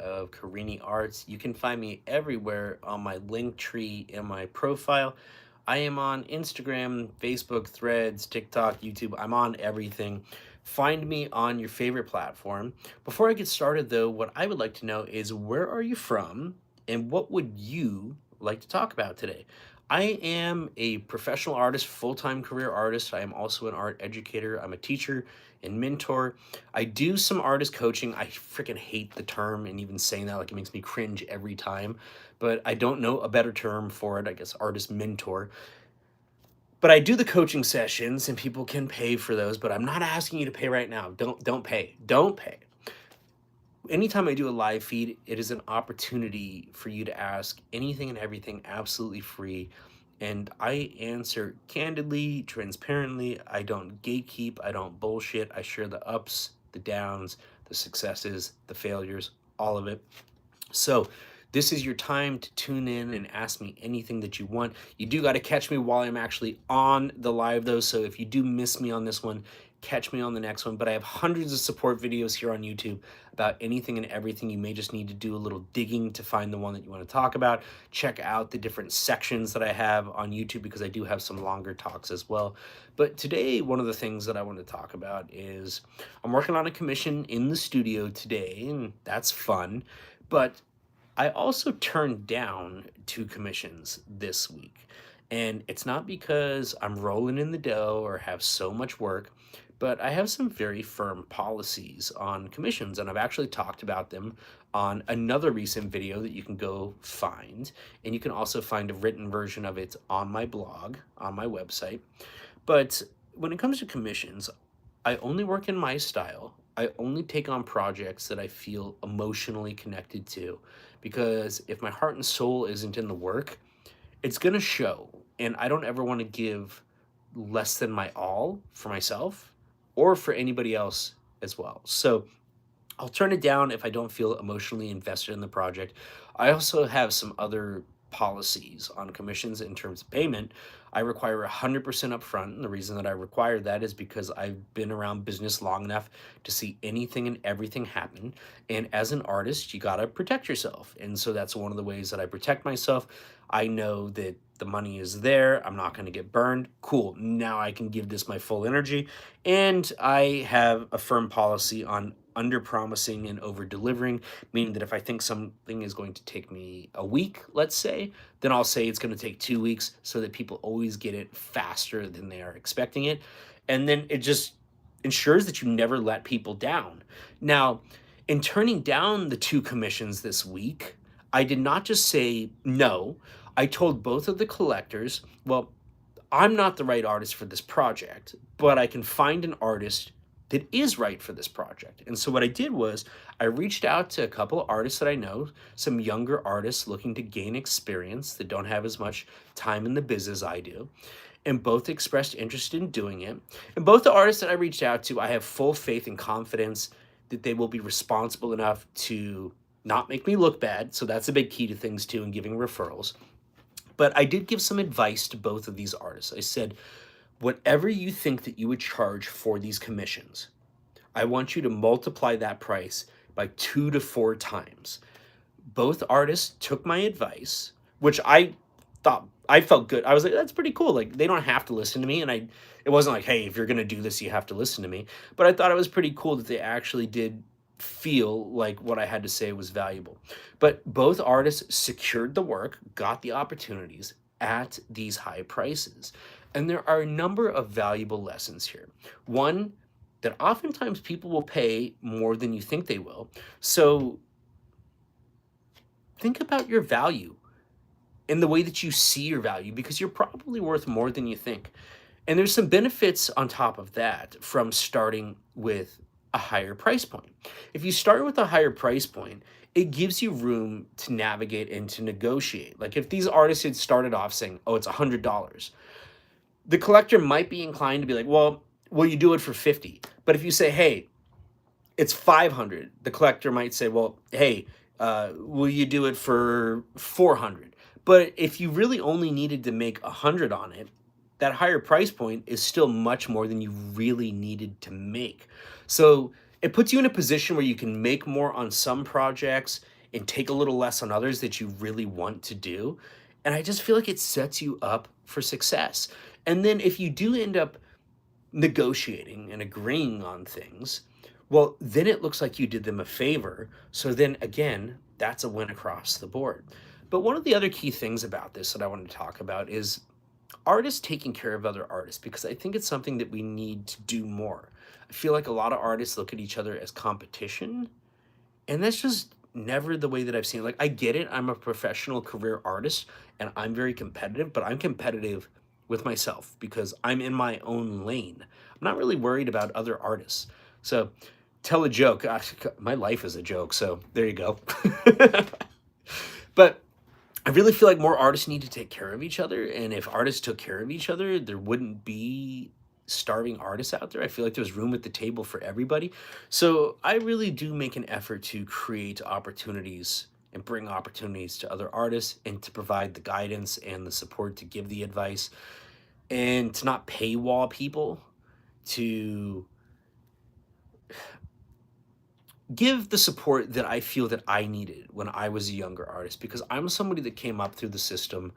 of Carini Arts. You can find me everywhere on my link tree in my profile. I am on Instagram, Facebook, Threads, TikTok, YouTube. I'm on everything. Find me on your favorite platform. Before I get started, though, what I would like to know is where are you from and what would you like to talk about today? I am a professional artist, full-time career artist. I am also an art educator. I'm a teacher and mentor. I do some artist coaching. I freaking hate the term and even saying that, like, it makes me cringe every time, but I don't know a better term for it. I guess artist mentor. But I do the coaching sessions and people can pay for those, but I'm not asking you to pay right now. Don't pay. Don't pay. Anytime I do a live feed, it is an opportunity for you to ask anything and everything absolutely free. And I answer candidly, transparently. I don't gatekeep. I don't bullshit. I share the ups, the downs, the successes, the failures, all of it. So this is your time to tune in and ask me anything that you want. You do got to catch me while I'm actually on the live, though. So if you do miss me on this one, catch me on the next one. But I have hundreds of support videos here on YouTube about anything and everything. You may just need to do a little digging to find the one that you want to talk about. Check out the different sections that I have on YouTube because I do have some longer talks as well. But today, one of the things that I want to talk about is I'm working on a commission in the studio today, and that's fun. But I also turned down 2 commissions this week. And it's not because I'm rolling in the dough or have so much work, but I have some very firm policies on commissions, and I've actually talked about them on another recent video that you can go find. And you can also find a written version of it on my blog, on my website. But when it comes to commissions, I only work in my style. I only take on projects that I feel emotionally connected to, because if my heart and soul isn't in the work, it's going to show. And I don't ever want to give less than my all for myself or for anybody else as well. So I'll turn it down if I don't feel emotionally invested in the project. I also have some other policies on commissions in terms of payment. I require 100% upfront, and the reason that I require that is because I've been around business long enough to see anything and everything happen. And as an artist, you got to protect yourself. And so that's one of the ways that I protect myself. I know that the money is there. I'm not going to get burned. Cool. Now I can give this my full energy. And I have a firm policy on under promising and over delivering, meaning that if I think something is going to take me a week, let's say, then I'll say it's going to take 2 weeks so that people always get it faster than they are expecting it. And then it just ensures that you never let people down. Now, in turning down the 2 commissions this week, I did not just say no. I told both of the collectors, well, I'm not the right artist for this project, but I can find an artist that is right for this project. And so what I did was I reached out to a couple of artists that I know, some younger artists looking to gain experience that don't have as much time in the biz as I do, and both expressed interest in doing it. And both the artists that I reached out to, I have full faith and confidence that they will be responsible enough to not make me look bad. So that's a big key to things too, in giving referrals. But I did give some advice to both of these artists. I said, whatever you think that you would charge for these commissions, I want you to multiply that price by 2 to 4 times. Both artists took my advice, which I felt good. I was like, that's pretty cool. Like, they don't have to listen to me. And it wasn't like, hey, if you're going to do this, you have to listen to me. But I thought it was pretty cool that they actually did feel like what I had to say was valuable. But both artists secured the work, got the opportunities at these high prices. And there are a number of valuable lessons here. One, that oftentimes people will pay more than you think they will. So think about your value and the way that you see your value, because you're probably worth more than you think. And there's some benefits on top of that from starting with a higher price point. If you start with a higher price point, it gives you room to navigate and to negotiate. Like if these artists had started off saying, oh, it's $100, the collector might be inclined to be like, well, will you do it for 50? But if you say, hey, it's 500, the collector might say, well, hey, will you do it for 400? But if you really only needed to make 100 on it, that higher price point is still much more than you really needed to make. So it puts you in a position where you can make more on some projects and take a little less on others that you really want to do. And I just feel like it sets you up for success. And then if you do end up negotiating and agreeing on things, well, then it looks like you did them a favor. So then again, that's a win across the board. But one of the other key things about this that I want to talk about is artists taking care of other artists, because I think it's something that we need to do more. I feel like a lot of artists look at each other as competition, and that's just never the way that I've seen it. Like, I get it. I'm a professional career artist and I'm very competitive, but I'm competitive with myself because I'm in my own lane. I'm not really worried about other artists. So, tell a joke. Gosh, my life is a joke. So, there you go. But I really feel like more artists need to take care of each other. And if artists took care of each other, there wouldn't be starving artists out there. I feel like there's room at the table for everybody. So I really do make an effort to create opportunities and bring opportunities to other artists and to provide the guidance and the support to give the advice and to not paywall people, to give the support that I feel that I needed when I was a younger artist, because I'm somebody that came up through the system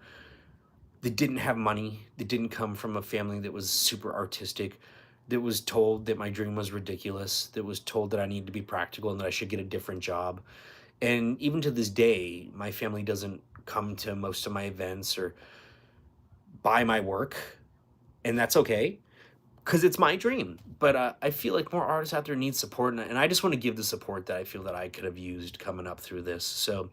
that didn't have money, that didn't come from a family that was super artistic, that was told that my dream was ridiculous, that was told that I needed to be practical and that I should get a different job. And even to this day, my family doesn't come to most of my events or buy my work, and that's okay because it's my dream. But I feel like more artists out there need support, and I just want to give the support that I feel that I could have used coming up through this. So,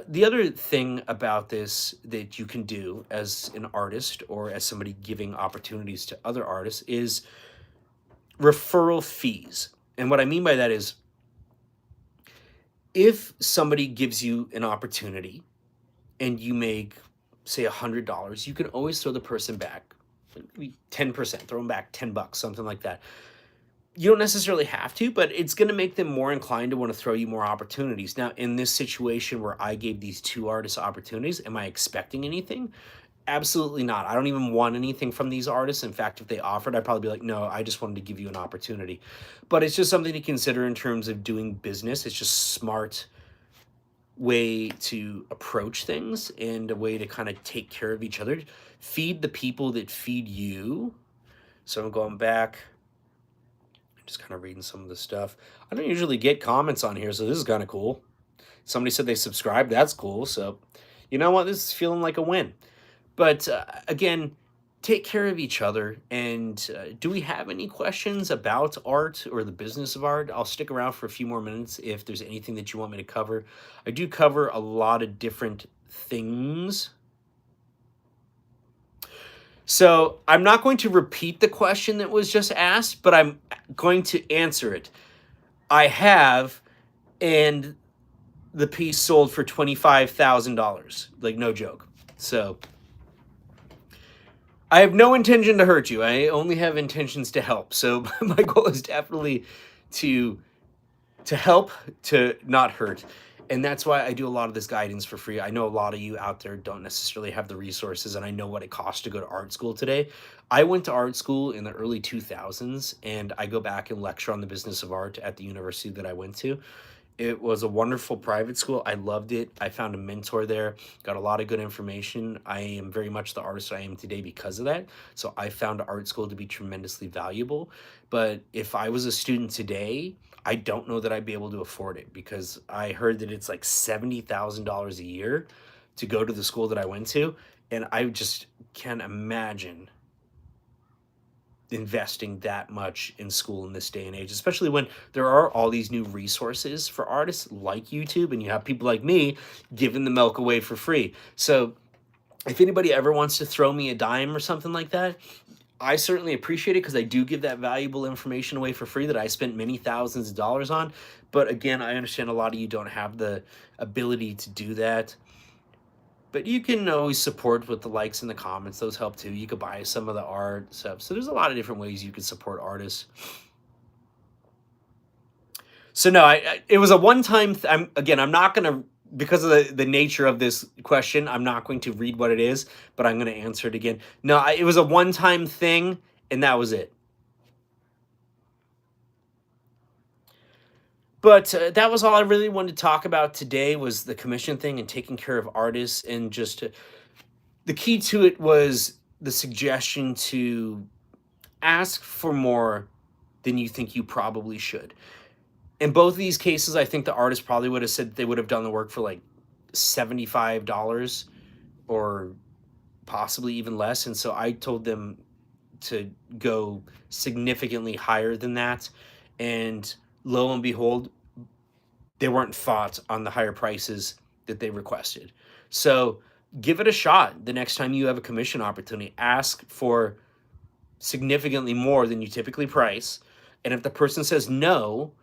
the other thing about this that you can do as an artist or as somebody giving opportunities to other artists is referral fees. And what I mean by that is, if somebody gives you an opportunity and you make, say, $100, you can always throw the person back maybe 10%, throw them back $10, something like that. You don't necessarily have to, but it's going to make them more inclined to want to throw you more opportunities. Now, in this situation where I gave these two artists opportunities, am I expecting anything? Absolutely not. I don't even want anything from these artists. In fact, if they offered, I'd probably be like, no, I just wanted to give you an opportunity. But it's just something to consider in terms of doing business. It's just smart way to approach things and a way to kind of take care of each other. Feed the people that feed you. So I'm going back, just kind of reading some of the stuff. I don't usually get comments on here, so this is kind of cool. Somebody said they subscribed. That's cool. So, you know what? This is feeling like a win. But again, take care of each other. And do we have any questions about art or the business of art? I'll stick around for a few more minutes if there's anything that you want me to cover. I do cover a lot of different things. So I'm not going to repeat the question that was just asked, but I'm going to answer it. I have, and the piece sold for $25,000. Like, no joke. So I have no intention to hurt you. I only have intentions to help. So my goal is definitely to help, to not hurt. And that's why I do a lot of this guidance for free. I know a lot of you out there don't necessarily have the resources, and I know what it costs to go to art school today. I went to art school in the early 2000s, and I go back and lecture on the business of art at the university that I went to. It was a wonderful private school. I loved it. I found a mentor there, got a lot of good information. I am very much the artist I am today because of that. So I found art school to be tremendously valuable. But if I was a student today, I don't know that I'd be able to afford it, because I heard that it's like $70,000 a year to go to the school that I went to. And I just can't imagine investing that much in school in this day and age, especially when there are all these new resources for artists like YouTube, and you have people like me giving the milk away for free. So if anybody ever wants to throw me a dime or something like that, I certainly appreciate it, because I do give that valuable information away for free that I spent many thousands of dollars on. But again, I understand a lot of you don't have the ability to do that. But you can always support with the likes and the comments. Those help too. You could buy some of the art stuff. So there's a lot of different ways you can support artists. So no, it was a one-time. I'm not going to, because of the nature of this question, I'm not going to read what it is, but I'm going to answer it again. No, it was a one-time thing, and that was it. But that was all I really wanted to talk about today was the commission thing and taking care of artists. And just the key to it was the suggestion to ask for more than you think you probably should. In both of these cases, I think the artist probably would have said they would have done the work for like $75 or possibly even less. And so I told them to go significantly higher than that. And lo and behold, they weren't fought on the higher prices that they requested. So give it a shot the next time you have a commission opportunity. Ask for significantly more than you typically price. And if the person says no,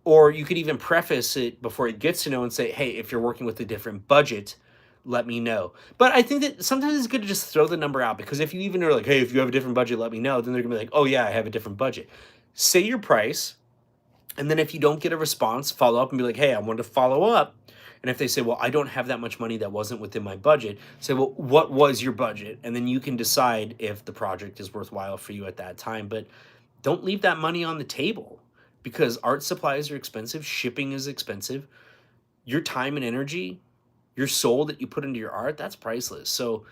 or you could even preface it before it gets to no and say, hey, if you're working with a different budget, let me know. But I think that sometimes it's good to just throw the number out, because if you even are like, hey, if you have a different budget, let me know, then they're gonna be like, oh yeah, I have a different budget. Say your price, and then if you don't get a response, follow up and be like, hey, I wanted to follow up. And if they say, well, I don't have that much money, that wasn't within my budget, say, well, what was your budget? And then you can decide if the project is worthwhile for you at that time. But don't leave that money on the table, because art supplies are expensive, shipping is expensive. Your time and energy, your soul that you put into your art, that's priceless. So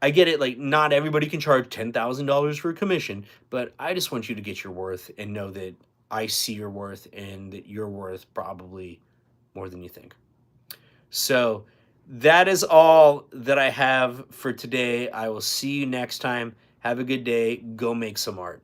I get it, like not everybody can charge $10,000 for a commission, but I just want you to get your worth and know that I see your worth and that you're worth probably more than you think. So that is all that I have for today. I will see you next time. Have a good day. Go make some art.